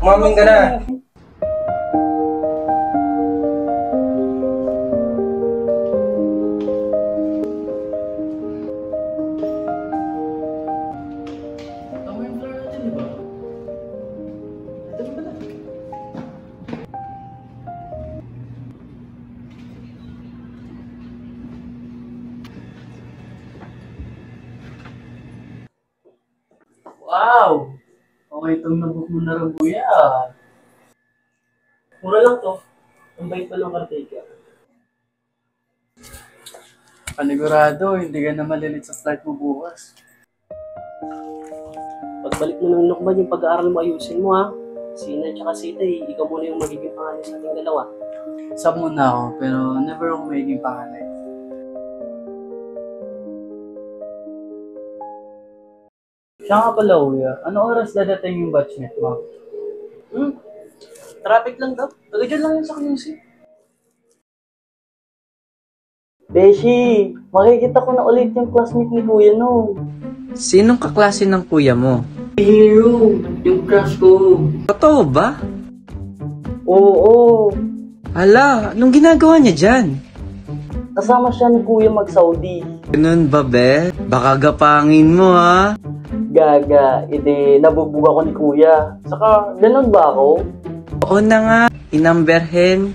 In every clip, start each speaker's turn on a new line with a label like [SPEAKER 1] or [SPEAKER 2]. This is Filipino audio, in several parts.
[SPEAKER 1] Umamin ka na.
[SPEAKER 2] Tama yung blur natin, di ba? Ito ba pala? Wow! Okay itong nabuk mo na rin, kuya. Mura lang to. Ang bait pa lang caretaker. Panigurado, hindi ka na malilit sa flight mo bukas. Pagbalik mo ng Lokban, yung pag-aaral mo ayusin mo, ha? Si Ina at si Itay, ikaw muna yung magiging pangalan sa ating dalawa. Sab muna ako, pero never ako magiging pangalan. Siya nga pala, kuya. Ano oras dadating yung batchmate mo? Traffic lang daw. Taga dyan lang yun sa QC. Beshi, makikita ko na ulit yung classmate ni Kuya, no?
[SPEAKER 3] Sinong kaklase ng kuya mo?
[SPEAKER 2] Hero, yung crush ko.
[SPEAKER 3] Totoo ba?
[SPEAKER 2] Oo,
[SPEAKER 3] Hala, anong ginagawa niya dyan?
[SPEAKER 2] kasama siya ni Kuya mag-Saudi.
[SPEAKER 3] Ganun ba, be? Baka gapangin mo, ha?
[SPEAKER 2] Gaga, edi nabugbog ako ni Kuya. Saka, ganun ba ako?
[SPEAKER 3] Oo na nga, inamberhen.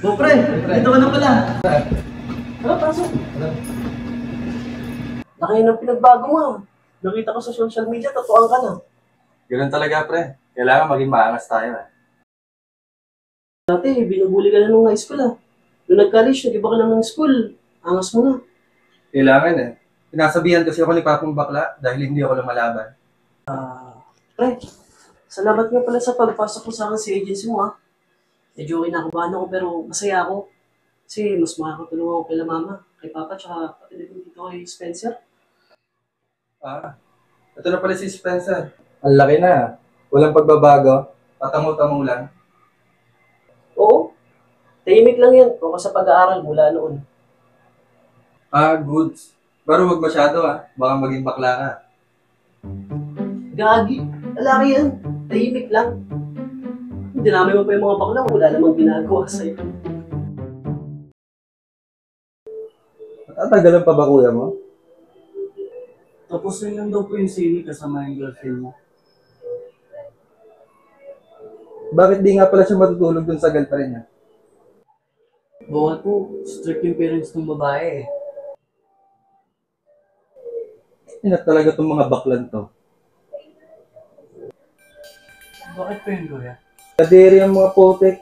[SPEAKER 2] Oh, pre, dito ka na pala. Tara, pasok. Laki ng pinagbago mo. Nakita ko sa social media, tatuan ka na.
[SPEAKER 1] Ganun talaga, pre. Kailangan maging maangas tayo, eh.
[SPEAKER 2] Dati, binubuli ka na nung high school, ah. Nung nag-college, nag-iba ka na ng school. Angas mo na.
[SPEAKER 1] Kailangan, eh. Pinasabihan kasi ako ni Papang Bakla dahil hindi ako lumalaban.
[SPEAKER 2] Pre, salamat nga pala sa pagpasok mo sa akin sa agency mo, ah. Medyo kinakabahan ako, pero masaya ako. Kasi mas makakatulong ako kay mama, kay papa, tsaka pati din dito kay Spencer.
[SPEAKER 1] Ito na pala si Spencer. Ang laki na. Walang pagbabago. Patango-tango lang.
[SPEAKER 2] Oo, tahimik lang yan. Focus sa pag-aaral mula noon.
[SPEAKER 1] Goods. Pero wag masyado, baka maging bakla ka.
[SPEAKER 2] Gagi, lalaki yan. Tahimik lang. Dinami mo pa yung mga bakla, wala namang ginagawa sa'yo.
[SPEAKER 1] Matatagalan pa ba kuya mo?
[SPEAKER 2] Tapos na lang daw po yung sili kasama yung girlfriend mo.
[SPEAKER 1] Bakit di nga pala siya matutulog dun sa girlfriend niya?
[SPEAKER 2] Bawat po, strict yung parents ng babae eh.
[SPEAKER 1] Inat talaga itong mga baklan to.
[SPEAKER 2] Bakit po yun, kuya?
[SPEAKER 1] Kadiri ang mga putik.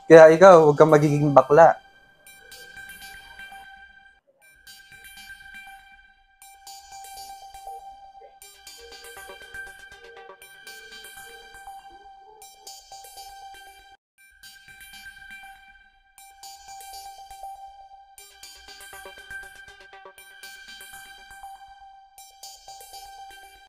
[SPEAKER 1] Kaya ikaw, huwag kang magiging bakla.